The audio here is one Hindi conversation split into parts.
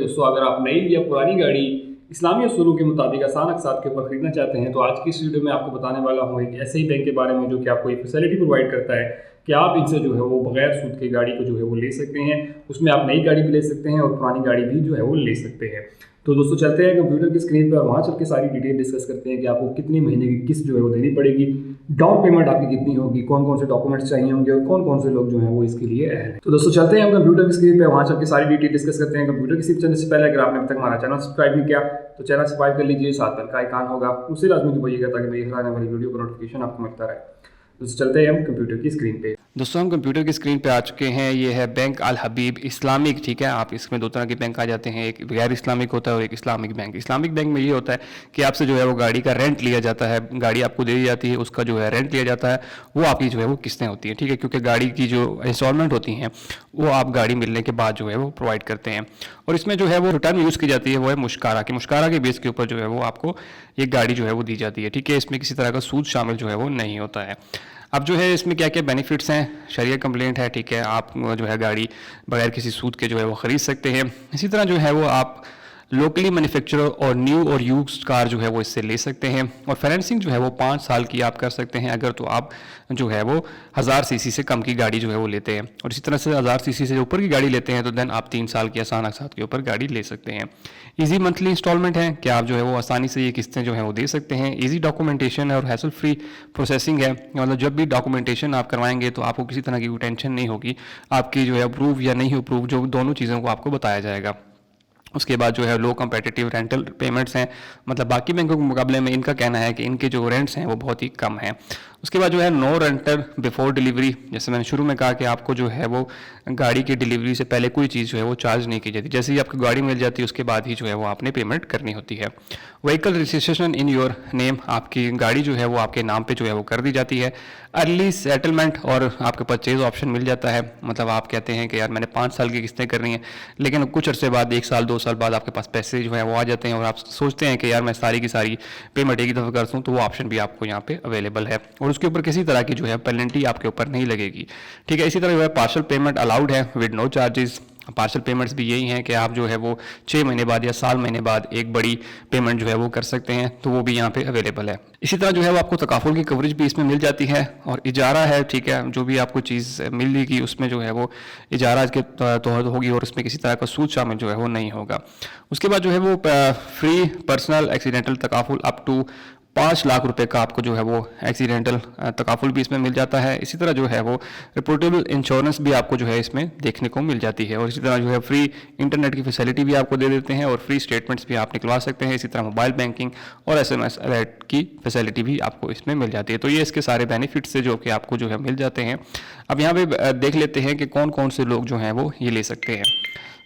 दोस्तों, अगर आप नई या पुरानी गाड़ी इस्लामी असूलों के मुताबिक आसान अक़सात के ऊपर ख़रीदना चाहते हैं तो आज की इस वीडियो में आपको बताने वाला हूँ एक ऐसे ही बैंक के बारे में जो कि आपको ये फैसिलिटी प्रोवाइड करता है कि आप इनसे जो है वो बगैर सूद के गाड़ी को जो है वो ले सकते हैं। उसमें आप नई गाड़ी भी ले सकते हैं और पुरानी गाड़ी भी जो है वो ले सकते हैं। तो दोस्तों चलते हैं कंप्यूटर की स्क्रीन पर, वहाँ चल के सारी डिटेल डिस्कस करते हैं कि आपको कितनी महीने की किस्त जो है वो देनी पड़ेगी, डाउन पेमेंट आपकी कितनी होगी, कौन कौन से डॉक्यूमेंट्स चाहिए होंगे और कौन कौन से लोग जो हैं वो इसके लिए अहल हैं। तो दोस्तों चलते हैं हम कंप्यूटर की स्क्रीन पर, वहाँ चल के सारी डिटेल डिस्कस करते हैं। कंप्यूटर की चलने से पहले अगर आपने अब तक हमारा चैनल सब्सक्राइब नहीं किया तो चैनल सब्सक्राइब कर लीजिए, साथ बेल का आइकन होगा उसे लाजमी दबाइएगा ताकि मेरी हर आने वाली वीडियो का नोटिफिकेशन आपको मिलता रहे। तो चलते हैं हम कंप्यूटर की स्क्रीन पे। दोस्तों हम कंप्यूटर की स्क्रीन पे आ चुके हैं। ये है बैंक अल हबीब इस्लामिक, ठीक है। आप इसमें दो तरह के बैंक आ जाते हैं, एक गैर इस्लामिक होता है और एक इस्लामिक बैंक। इस्लामिक बैंक में ये होता है कि आपसे जो है वो गाड़ी का रेंट लिया जाता है, गाड़ी आपको दे दी जाती है, उसका जो है रेंट लिया जाता है, वो आपकी जो है वो किस्तें होती हैं, ठीक है। क्योंकि गाड़ी की जो इंस्टॉलमेंट होती हैं वो आप गाड़ी मिलने के बाद जो है वो प्रोवाइड करते हैं। और इसमें जो है वो रिटर्न यूज़ की जाती है वो है मुश्कारा की, मुश्कारा के बेस के ऊपर जो है वो आपको एक गाड़ी जो है वो दी जाती है, ठीक है। इसमें किसी तरह का सूद शामिल जो है वो नहीं होता है। अब जो है इसमें क्या क्या बेनिफिट्स हैं, शरिया कंप्लेंट है, ठीक है। आप जो है गाड़ी बगैर किसी सूद के जो है वो ख़रीद सकते हैं। इसी तरह जो है वो आप लोकली मैन्युफैक्चरर और न्यू और यूज्ड कार जो है वो इससे ले सकते हैं। और फाइनेंसिंग जो है वो 5 साल की आप कर सकते हैं अगर तो आप जो है वो 1000 सीसी से कम की गाड़ी जो है वो लेते हैं। और इसी तरह से 1000 सीसी से ऊपर की गाड़ी लेते हैं तो देन आप 3 साल की आसान अक़सात के ऊपर गाड़ी ले सकते हैं। ईजी मंथली इंस्टॉलमेंट है कि आप जो है वो आसानी से ये किस्तें जो हैं वो दे सकते हैं। ईजी डॉक्यूमेंटेशन है और हैसल फ्री प्रोसेसिंग है, मतलब जब भी डॉक्यूमेंटेशन आप करवाएंगे तो आपको किसी तरह की कोई टेंशन नहीं होगी। आपकी जो है अप्रूव या नहीं अप्रूव जो दोनों चीज़ों को आपको बताया जाएगा। उसके बाद जो है लो कम्पेटिटिव रेंटल पेमेंट्स हैं, मतलब बाकी बैंकों के मुकाबले में इनका कहना है कि इनके जो रेंट्स हैं वो बहुत ही कम हैं। उसके बाद जो है नो रेंटर बिफोर डिलीवरी, जैसे मैंने शुरू में कहा कि आपको जो है वो गाड़ी की डिलीवरी से पहले कोई चीज़ जो है वो चार्ज नहीं की जाती, जैसे ही आपको गाड़ी मिल जाती है उसके बाद ही जो है वो आपने पेमेंट करनी होती है। Vehicle registration in your name, आपकी गाड़ी जो है वो आपके नाम पे जो है वो कर दी जाती है। अर्ली सेटलमेंट और आपके परचेज ऑप्शन मिल जाता है, मतलब आप कहते हैं कि यार मैंने 5 साल की किस्तें करनी है, लेकिन कुछ अर्से बाद 1 साल 2 साल बाद आपके पास पैसे जो है वो आ जाते हैं और आप सोचते हैं कि यार मैं सारी की सारी पेमेंट एक ही दफ़ा कर दूँ, तो वो ऑप्शन भी आपको यहाँ पे अवेलेबल है और उसके ऊपर किसी तरह की जो है पेनल्टी आपके ऊपर नहीं लगेगी, ठीक है। इसी तरह जो है पार्शल पेमेंट अलाउड है with no charges. Partial payments भी यही हैं कि आप जो है वो 6 महीने बाद या साल महीने बाद एक बड़ी पेमेंट जो है वो कर सकते हैं, तो वो भी यहाँ पे अवेलेबल है। इसी तरह जो है वो आपको तकाफुल की कवरेज भी इसमें मिल जाती है और इजारा है, ठीक है। जो भी आपको चीज़ मिलेगी उसमें जो है वो इजारा के तौर होगी और उसमें किसी तरह का सूद शामिल जो है वो नहीं होगा। उसके बाद जो है वो फ्री पर्सनल एक्सीडेंटल तकाफुल अप टू 5 लाख रुपए का आपको जो है वो एक्सीडेंटल तकाफुल भी इसमें मिल जाता है। इसी तरह जो है वो रिपोर्टेबल इंश्योरेंस भी आपको जो है इसमें देखने को मिल जाती है और इसी तरह जो है फ्री इंटरनेट की फैसिलिटी भी आपको दे देते हैं और फ्री स्टेटमेंट्स भी आप निकलवा सकते हैं। इसी तरह मोबाइल बैंकिंग और SMS अलर्ट की फैसिलिटी भी आपको इसमें मिल जाती है। तो ये इसके सारे बेनिफिट्स से जो कि आपको जो है मिल जाते हैं। अब यहाँ पे देख लेते हैं कि कौन कौन से लोग जो हैं वो ये ले सकते हैं।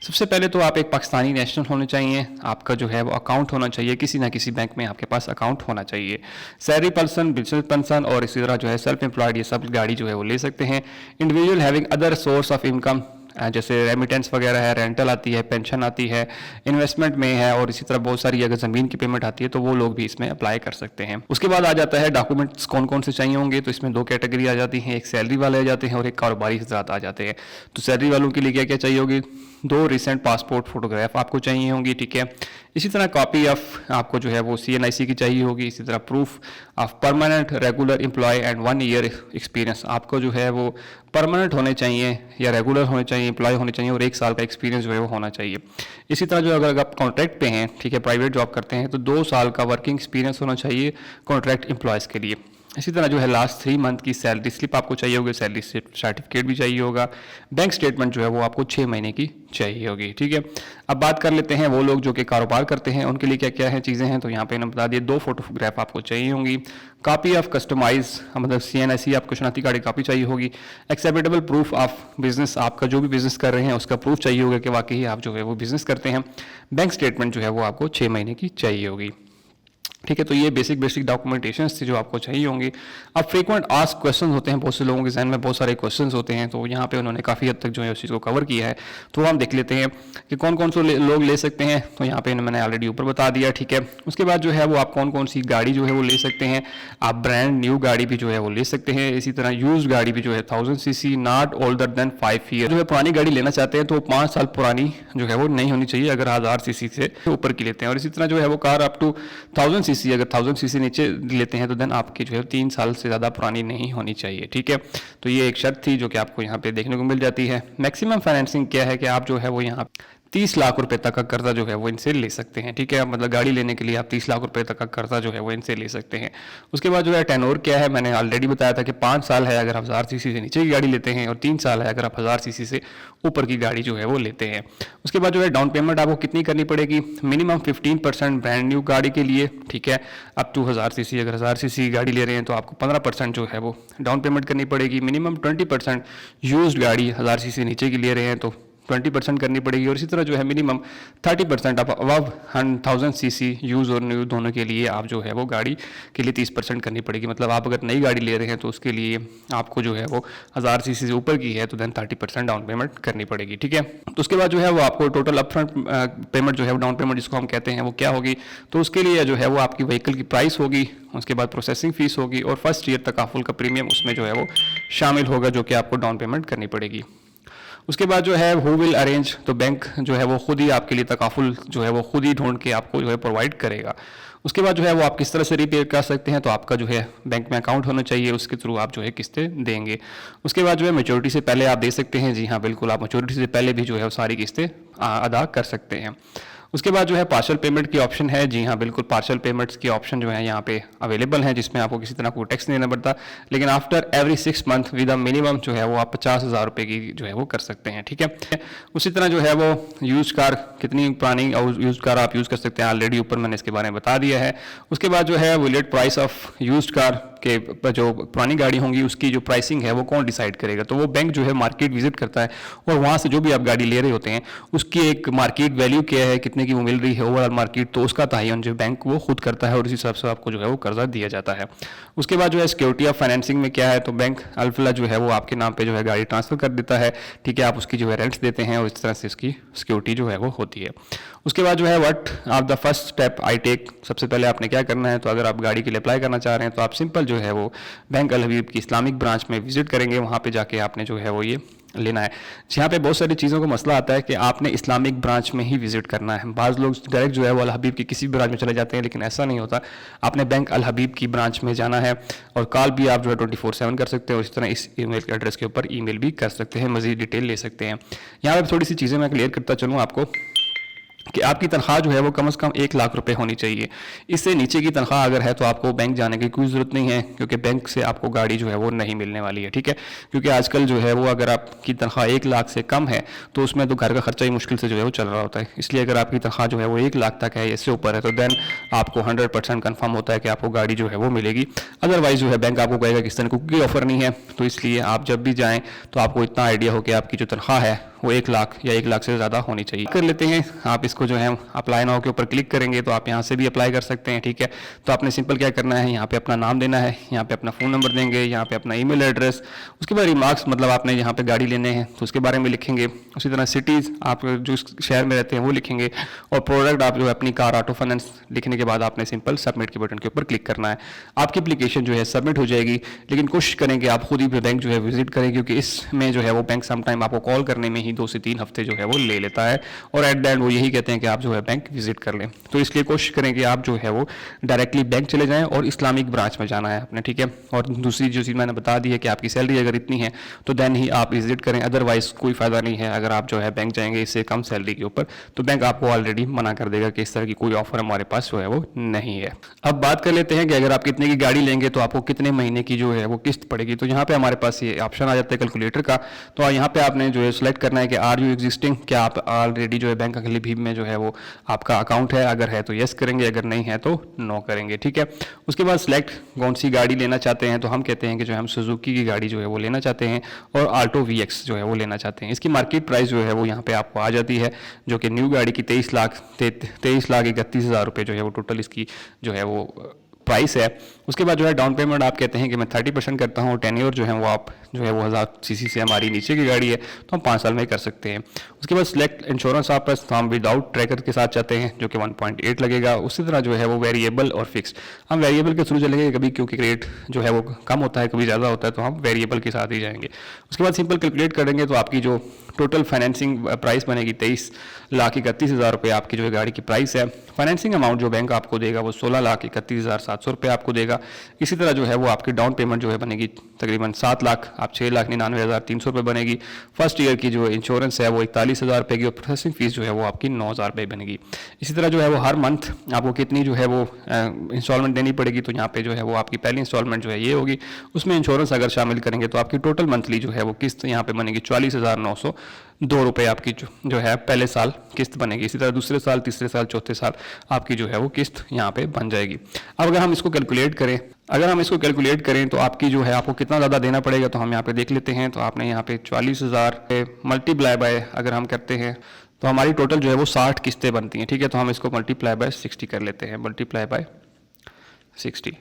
सबसे पहले तो आप एक पाकिस्तानी नेशनल होने चाहिए, आपका जो है वो अकाउंट होना चाहिए, किसी ना किसी बैंक में आपके पास अकाउंट होना चाहिए। सैलरी पर्सन, बिजनेस पर्सन और इसी तरह जो है सेल्फ एम्प्लॉयड, ये सब गाड़ी जो है वो ले सकते हैं। Individual having other source of income, जैसे रेमिटेंस वगैरह है, रेंटल आती है, पेंशन आती है, इन्वेस्टमेंट में है और इसी तरह बहुत सारी अगर ज़मीन की पेमेंट आती है तो वो लोग भी इसमें अप्लाई कर सकते हैं। उसके बाद आ जाता है डॉक्यूमेंट्स कौन कौन से चाहिए होंगे, तो इसमें 2 कैटेगरी आ जाती हैं, एक सैलरी वाले आ जाते हैं और एक कारोबारी हज़रात आ जाते हैं। तो सैलरी वालों के लिए क्या क्या चाहिए होगी, 2 रिसेंट पासपोर्ट फोटोग्राफ आपको चाहिए होंगी, ठीक है। इसी तरह कॉपी ऑफ आपको जो है वो CNIC की चाहिए होगी। इसी तरह proof of permanent regular employ and 1 year experience, आपको जो है वो परमानेंट होने चाहिए या रेगुलर होने चाहिए, एम्प्लॉय होने चाहिए और 1 साल का एक्सपीरियंस जो है वो होना चाहिए। इसी तरह जो अगर आप कॉन्ट्रैक्ट पे हैं, ठीक है, प्राइवेट जॉब करते हैं, तो 2 साल का वर्किंग एक्सपीरियंस होना चाहिए कॉन्ट्रैक्ट एम्प्लॉयज़ के लिए। इसी तरह जो है लास्ट 3 मंथ की सैलरी स्लिप आपको चाहिए होगी, सैलरी सर्टिफिकेट भी चाहिए होगा, बैंक स्टेटमेंट जो है वो आपको 6 महीने की चाहिए होगी, ठीक है। अब बात कर लेते हैं वो लोग जो कि कारोबार करते हैं उनके लिए क्या क्या है चीज़ें हैं, तो यहाँ पे ना बता दिए 2 फोटोग्राफ आपको चाहिए होंगी, कॉपी ऑफ कस्टमाइज मतलब CNIC आपको शनाख्ती कार्ड की कॉपी चाहिए होगी, एक्सेप्टेबल प्रूफ ऑफ बिजनेस, आपका जो भी बिजनेस कर रहे हैं उसका प्रूफ चाहिए होगा कि वाकई आप जो है वो बिजनेस करते हैं, बैंक स्टेटमेंट जो है वो आपको 6 महीने की चाहिए होगी। ठीक है। तो ये बेसिक डॉक्यूमेंटेशंस थी जो आपको चाहिए होंगी। अब फ्रीक्वेंट आस्क क्वेश्चन होते हैं, बहुत से लोगों के जहन में बहुत सारे क्वेश्चंस होते हैं, तो यहाँ पे उन्होंने काफ़ी हद तक जो है उस चीज़ को कवर किया है। तो हम देख लेते हैं कि कौन कौन से लोग ले सकते हैं। तो यहाँ पे मैंने ऑलरेडी ऊपर बता दिया, ठीक है। उसके बाद जो है वो आप कौन कौन सी गाड़ी जो है वो ले सकते हैं। आप ब्रांड न्यू गाड़ी भी जो है वो ले सकते हैं। इसी तरह यूज गाड़ी भी जो है 1000 CC not older than 5 year. जो है पुरानी गाड़ी लेना चाहते हैं तो 5 साल पुरानी जो है वो नहीं होनी चाहिए अगर 1000 सीसी से ऊपर की लेते हैं। और इसी तरह जो है वो कार अप टू 1000 सीसी, अगर 1000 सीसी नीचे लेते हैं तो देन आपकी जो है 3 साल से ज़्यादा पुरानी नहीं होनी चाहिए, ठीक है। तो ये एक शर्त थी जो कि आपको यहाँ पे देखने को मिल जाती है। मैक्सिमम फाइनेंसिंग क्या है कि आप जो है वो यहाँ 30 लाख रुपए तक का कर्जा जो है वो इनसे ले सकते हैं, ठीक है। मतलब गाड़ी लेने के लिए आप 30 लाख रुपए तक का कर्जा जो है वो इनसे ले सकते हैं। उसके बाद जो है टेनोर क्या है, मैंने ऑलरेडी बताया था कि 5 साल है अगर आप 1000 सीसी से नीचे की गाड़ी लेते हैं, और 3 साल है अगर आप 1000 सीसी से ऊपर की गाड़ी जो है वो लेते हैं। उसके बाद जो है डाउन पेमेंट आपको कितनी करनी पड़ेगी, मिनिमम 15% ब्रांड न्यू गाड़ी के लिए, ठीक है। अप टू 1000 सीसी, अगर 1000 सीसी की गाड़ी ले रहे हैं तो आपको 15% जो है वो डाउन पेमेंट करनी पड़ेगी। मिनिमम 20% यूज्ड गाड़ी 1000 सीसी नीचे की ले रहे हैं तो 20% करनी पड़ेगी। और इसी तरह जो है मिनिमम 30% आप अबव 1000 सीसी यूज़ और न्यू दोनों के लिए आप जो है वो गाड़ी के लिए 30% करनी पड़ेगी। मतलब आप अगर नई गाड़ी ले रहे हैं तो उसके लिए आपको जो है वो 1000 सीसी से ऊपर की है तो देन 30% डाउन पेमेंट करनी पड़ेगी, ठीक है। तो उसके बाद जो है वो आपको टोटल अपफ्रंट पेमेंट जो है वो डाउन पेमेंट जिसको हम कहते हैं वो क्या होगी, तो उसके लिए जो है वो आपकी व्हीकल की प्राइस होगी, उसके बाद प्रोसेसिंग फीस होगी, और फर्स्ट ईयर तकाफुल का प्रीमियम उसमें जो है वो शामिल होगा जो कि आपको डाउन पेमेंट करनी पड़ेगी। उसके बाद जो है हु विल अरेंज, तो बैंक जो है वो खुद ही आपके लिए तकाफुल जो है वो खुद ही ढूंढ के आपको जो है प्रोवाइड करेगा। उसके बाद जो है वो आप किस तरह से रीपे कर सकते हैं, तो आपका जो है बैंक में अकाउंट होना चाहिए, उसके थ्रू आप जो है किस्तें देंगे। उसके बाद जो है मैच्योरिटी से पहले आप दे सकते हैं, जी हाँ बिल्कुल, आप मैच्योरिटी से पहले भी जो है वो सारी किस्तें अदा कर सकते हैं। उसके बाद जो है पार्शियल पेमेंट की ऑप्शन है, जी हाँ बिल्कुल, पार्शियल पेमेंट्स की ऑप्शन जो है यहाँ पे अवेलेबल है, जिसमें आपको किसी तरह कोई टैक्स नहीं देना पड़ता, लेकिन after every 6 month with a minimum जो है वो आप 50,000 रुपये की जो है वो कर सकते हैं, ठीक है। उसी तरह जो है वो यूज कार, कितनी पुरानी यूज कार आप यूज़ कर सकते हैं, ऑलरेडी ऊपर मैंने इसके बारे में बता दिया है। उसके बाद जो है valid price of use car के जो पुरानी गाड़ी होंगी उसकी जो प्राइसिंग है वो कौन डिसाइड करेगा, तो वो बैंक जो है मार्केट विजिट करता है, और वहाँ से जो भी आप गाड़ी ले रहे होते हैं उसकी एक मार्केट वैल्यू क्या है, कितने की वो मिल रही है ओवरऑल मार्केट, तो उसका तयन जो बैंक वो खुद करता है, और उस हिसाब से आपको जो है वो कर्जा दिया जाता है। उसके बाद जो है सिक्योरिटी ऑफ फाइनेंसिंग में क्या है, तो बैंक अल्फला जो है वो आपके नाम पे जो है गाड़ी ट्रांसफर कर देता है, ठीक है। आप उसकी जो है रेंट्स देते हैं, और इस तरह से इसकी सिक्योरिटी जो है वो होती है। उसके बाद जो है व्हाट आप the first step I take, सबसे पहले आपने क्या करना है, तो अगर आप गाड़ी के लिए अप्लाई करना चाह रहे हैं तो आप सिंपल जो है वो बैंक अल हबीब की इस्लामिक ब्रांच में विजिट करेंगे, वहाँ पे जाके आपने जो है वो ये लेना है। यहाँ पे बहुत सारी चीज़ों का मसला आता है कि आपने इस्लामिक ब्रांच में ही विजिट करना है। बाज़ लोग डायरेक्ट जो है वो अल हबीब की किसी भी ब्रांच में चले जाते हैं, लेकिन ऐसा नहीं होता। आपने बैंक अल हबीब की ब्रांच में जाना है, और कॉल भी आप जो है 24/7 कर सकते हैं, और इस तरह इस ईमेल के एड्रेस के ऊपर ईमेल भी कर सकते हैं, मज़ीद डिटेल ले सकते हैं। यहाँ पर थोड़ी सी चीज़ें मैं क्लियर करता चलूँ आपको कि आपकी तनख्वाह जो है वो कम से कम 1 लाख रुपए होनी चाहिए। इससे नीचे की तनख्वाह अगर है तो आपको बैंक जाने की कोई ज़रूरत नहीं है, क्योंकि बैंक से आपको गाड़ी जो है वो नहीं मिलने वाली है, ठीक है। क्योंकि आजकल जो है वो अगर आपकी तनख्वाह 1 लाख से कम है तो उसमें तो घर का खर्चा ही मुश्किल से जो है वो चल रहा होता है। इसलिए अगर आपकी तनख्वाह जो है वो 1 लाख तक है, इससे ऊपर है, तो देन आपको 100% कन्फर्म होता है कि आपको गाड़ी जो है वो मिलेगी। अदरवाइज़ जो है बैंक आपको कहेगा कि इस तरह कोई ऑफर नहीं है। तो इसलिए आप जब भी जाएँ तो आपको इतना आइडिया हो कि आपकी जो तनख्वाह है वो 1 लाख या 1 लाख से ज़्यादा होनी चाहिए। कर लेते हैं, आप इसको जो है अप्लाई नाउ के ऊपर क्लिक करेंगे तो आप यहाँ से भी अप्लाई कर सकते हैं, ठीक है। तो आपने सिंपल क्या करना है, यहाँ पे अपना नाम देना है, यहाँ पे अपना फ़ोन नंबर देंगे, यहाँ पे अपना ईमेल एड्रेस, उसके बाद रिमार्क्स, मतलब आपने यहाँ पे गाड़ी लेने हैं तो उसके बारे में लिखेंगे। उसी तरह सिटीज़ आप जो शहर में रहते हैं वो लिखेंगे, और प्रोडक्ट आप जो है अपनी कार ऑटो फाइनेंस लिखने के बाद आपने सिंपल सबमिट के बटन के ऊपर क्लिक करना है। आपकी एप्लीकेशन जो है सबमिट हो जाएगी, लेकिन कोशिश करें कि आप खुद ही बैंक जो है विजिट करें, क्योंकि इसमें जो है वो बैंक समटाइम आपको कॉल करने में ही 2 से 3 हफ्ते जो है वो ले लेता है, और एट द एंड वो यही कहते हैं कि आप जो है बैंक विजिट कर लें। तो इसलिए कोशिश करें कि आप जो है वो डायरेक्टली बैंक चले जाएं, और इस्लामिक ब्रांच में जाना है अपने, ठीक है। और दूसरी जो चीज़ मैंने बता दी है कि आपकी सैलरी अगर इतनी है तो देन ही आप विजिट करें, अदरवाइज कोई फ़ायदा नहीं है। अगर आप जो है बैंक जाएंगे इससे कम सैलरी के ऊपर तो बैंक आपको ऑलरेडी मना कर देगा कि इस तरह की कोई ऑफर हमारे पास जो है वो नहीं है। अब बात कर लेते हैं कि अगर आप कितने की गाड़ी लेंगे तो आपको कितने महीने की जो है वो किस्त पड़ेगी। तो यहाँ पे हमारे पास ये ऑप्शन आ जाता है कैलकुलेटर का। तो यहाँ पे आपने जो है सिलेक्ट करना करना है कि आर यू एग्जिस्टिंग, क्या आप ऑलरेडी जो है बैंक अल हबीब में जो है वो आपका अकाउंट है, अगर है तो येस करेंगे, अगर नहीं है तो नो करेंगे, ठीक है। उसके बाद सिलेक्ट कौन सी गाड़ी लेना चाहते हैं, तो हम कहते हैं कि जो हम सुजुकी की गाड़ी जो है वो लेना चाहते हैं और आल्टो VX जो है वो लेना चाहते हैं। इसकी मार्केट प्राइस जो है वो यहाँ पे आपको आ जाती है, जो कि न्यू गाड़ी की 23,31,31,000 रुपये जो है वो टोटल इसकी जो है वो प्राइस है। उसके बाद जो है डाउन पेमेंट आप कहते हैं कि मैं 30% करता हूँ, टेन्योर जो है वो आप जो है वो 1000 सीसी से हमारी नीचे की गाड़ी है तो हम 5 साल में कर सकते हैं। उसके बाद सिलेक्ट इंश्योरेंस आप तो हम विदाउट ट्रैकर के साथ चाहते हैं जो कि 1.8 लगेगा। उसी तरह जो है वो वेरिएबल और फिक्स, हम वेरिएबल के थ्रू चलेंगे कभी, क्योंकि रेट जो है वो कम होता है कभी ज़्यादा होता है, तो हम वेरिएबल के साथ ही जाएंगे। उसके बाद सिंपल कैलकुलेट करेंगे तो आपकी जो टोटल फाइनेंसिंग प्राइस बनेगी 23,31,000 रुपये आपकी जो है गाड़ी की प्राइस है। फाइनेंसिंग अमाउंट जो बैंक आपको देगा वो 16,31,700 रुपये आपको देगा। इसी तरह जो है वो आपकी डाउन पेमेंट जो है बनेगी तकरीबन 7 लाख, आप 6,99,300 रुपये बनेगी। फर्स्ट ईयर की जो इंश्योरेंस है वो 41,000 रुपये की और प्रोसेसिंग फीस जो है वो आपकी 9,000 रुपये बनेगी। इसी तरह जो है वो हर मंथ आपको कितनी जो है वो इंस्टॉलमेंट देनी पड़ेगी, तो यहाँ पे जो है वो आपकी पहली इंस्टॉलमेंट जो है ये होगी, उसमें इंश्योरेंस अगर शामिल करेंगे तो आपकी टोटल मंथली जो है वो किस्त यहाँ पे बनेगी 44,902 रुपये आपकी जो है पहले साल किस्त बनेगी। इसी तरह दूसरे साल, तीसरे साल, चौथे साल आपकी जो है वो किस्त यहाँ पे बन जाएगी। अब अगर हम इसको कैलकुलेट करें तो आपकी जो है आपको कितना ज़्यादा देना पड़ेगा, तो हम यहाँ पे देख लेते हैं। तो आपने यहाँ पे 40,000 मल्टीप्लाई बाय अगर हम करते हैं तो हमारी टोटल जो है वो 60 किस्तें बनती हैं, ठीक है। तो हम इसको मल्टीप्लाई बाय 60 कर लेते हैं, मल्टीप्लाई बाय 60।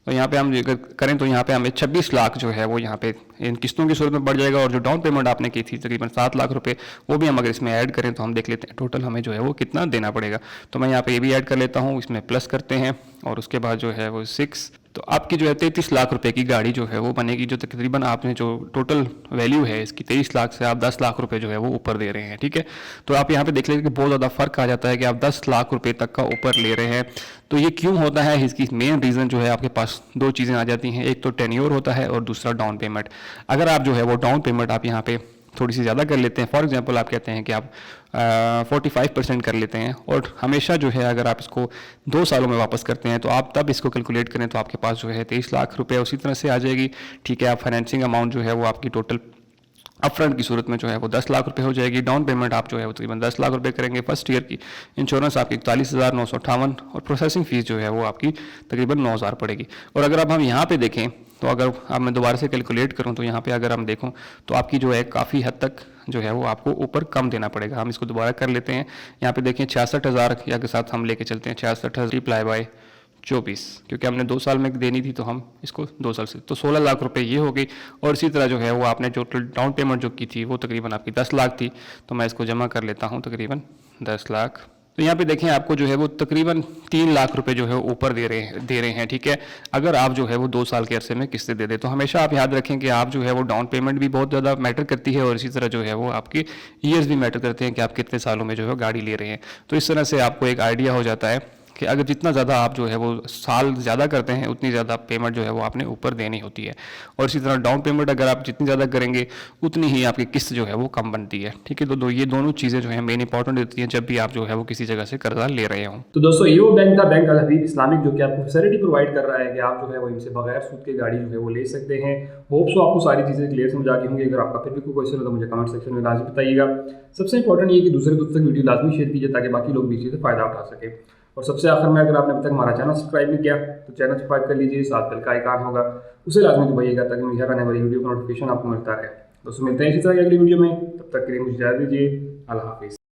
तो यहाँ पे हम अगर करें तो यहाँ पे हमें 26 लाख जो है वो यहाँ पे इन किस्तों की सूरत में बढ़ जाएगा। और जो डाउन पेमेंट आपने की थी तकरीबन 7 लाख रुपए, वो भी हम अगर इसमें ऐड करें तो हम देख लेते हैं टोटल हमें जो है वो कितना देना पड़ेगा। तो मैं यहाँ पे ये भी ऐड कर लेता हूँ, इसमें प्लस करते हैं और उसके बाद जो है वो 6, तो आपकी जो है 33 लाख रुपए की गाड़ी जो है वो बनेगी, जो तकरीबन आपने जो टोटल वैल्यू है इसकी 23 लाख से आप 10 लाख रुपए जो है वो ऊपर दे रहे हैं, ठीक है। तो आप यहाँ पे देख लीजिए कि बहुत ज़्यादा फर्क आ जाता है कि आप 10 लाख रुपए तक का ऊपर ले रहे हैं। तो ये क्यों होता है, इसकी मेन रीज़न जो है आपके पास 2 चीज़ें आ जाती हैं, एक तो टेन्योर होता है और दूसरा डाउन पेमेंट। अगर आप जो है वो डाउन पेमेंट आप यहाँ पे थोड़ी सी ज़्यादा कर लेते हैं, फॉर एग्जांपल आप कहते हैं कि आप 45% कर लेते हैं और हमेशा जो है अगर आप इसको 2 सालों में वापस करते हैं तो आप तब इसको कैलकुलेट करें तो आपके पास जो है 23 लाख रुपए उसी तरह से आ जाएगी, ठीक है। आप फाइनेंसिंग अमाउंट जो है वो आपकी टोटल अपफ्रंट की सूरत में जो है वो 10 लाख रुपए हो जाएगी। डाउन पेमेंट आप जो है वो तकरीबन 10 लाख रुपए करेंगे फर्स्ट ईयर की। इंश्योरेंस आपकी 41,958 और प्रोसेसिंग फीस जो है वो आपकी तकरीबन 9,000 पड़ेगी। और अगर अब हम यहाँ पे देखें तो अगर अब मैं दोबारा से कैलकुलेट करूँ तो यहाँ पे अगर हम देखूँ तो आपकी जो है काफ़ी हद तक जो है वो आपको ऊपर कम देना पड़ेगा। हम इसको दोबारा कर लेते हैं, यहाँ पे देखें 66,000 या के साथ हम लेके चलते हैं 66,000 मल्टीप्लाई बाय 24, क्योंकि हमने 2 साल में देनी थी तो हम इसको 2 साल से, तो 16 लाख रुपए ये हो गई। और इसी तरह जो है वो आपने जो डाउन पेमेंट जो की थी वो तकरीबन आपकी 10 लाख थी, तो मैं इसको जमा कर लेता हूँ तकरीबन 10 लाख। तो यहाँ पे देखें आपको जो है वो तकरीबन 3 लाख रुपए जो है ऊपर दे रहे हैं, ठीक है। अगर आप जो है वो 2 साल के अरसे में किस्तें दे दें तो हमेशा आप याद रखें कि आप जो है वो डाउन पेमेंट भी बहुत ज़्यादा मैटर करती है और इसी तरह जो है वो आपकी ईयर्स भी मैटर करते हैं कि आप कितने सालों में जो है गाड़ी ले रहे हैं। तो इस तरह से आपको एक आइडिया हो जाता है कि अगर जितना ज़्यादा आप जो है वो साल ज़्यादा करते हैं उतनी ज़्यादा पेमेंट जो है वो आपने ऊपर देनी होती है। और इसी तरह डाउन पेमेंट अगर आप जितनी ज़्यादा करेंगे उतनी ही आपकी किस्त जो है वो कम बनती है, ठीक है। तो ये दोनों चीज़ें जो है मेन इंपॉर्टेंट होती हैं जब भी आप जो है वो किसी जगह से कर्जा ले रहे हों। तो दोस्तों ये वो बैंक था, बैंक अल हबीब इस्लामिक, जो कि आपको फैसिलिटी प्रोवाइड कर रहा है कि आप जो है वो इनसे बगैर सूद के गाड़ी जो है वो ले सकते हैं। होप सो आपको सारी चीज़ें क्लियर समझ आ गई होंगी। अगर आपका फिर भी कोई क्वेश्चन हो तो मुझे कमेंट सेक्शन में लाजमी बताइएगा। सबसे इंपॉर्टेंट ये कि दूसरे दोस्तों तक वीडियो लाजमी शेयर कीजिए ताकि बाकी लोग भी इसी से फ़ायदा उठा सकें। और सबसे आखिर में, अगर आपने अभी तक हमारा चैनल सब्सक्राइब नहीं किया तो चैनल सब्सक्राइब कर लीजिए, साथ बेल का आइकन होगा उसे लाजमी दबाइएगा ताकि मुझे हर आने वाली वीडियो का नोटिफिकेशन आपको मिलता रहे। दोस्तों मिलते हैं इसी तरह की अगली वीडियो में, तब तक के लिए मुझे इजाज़त दीजिए। अल्लाह हाफिज़।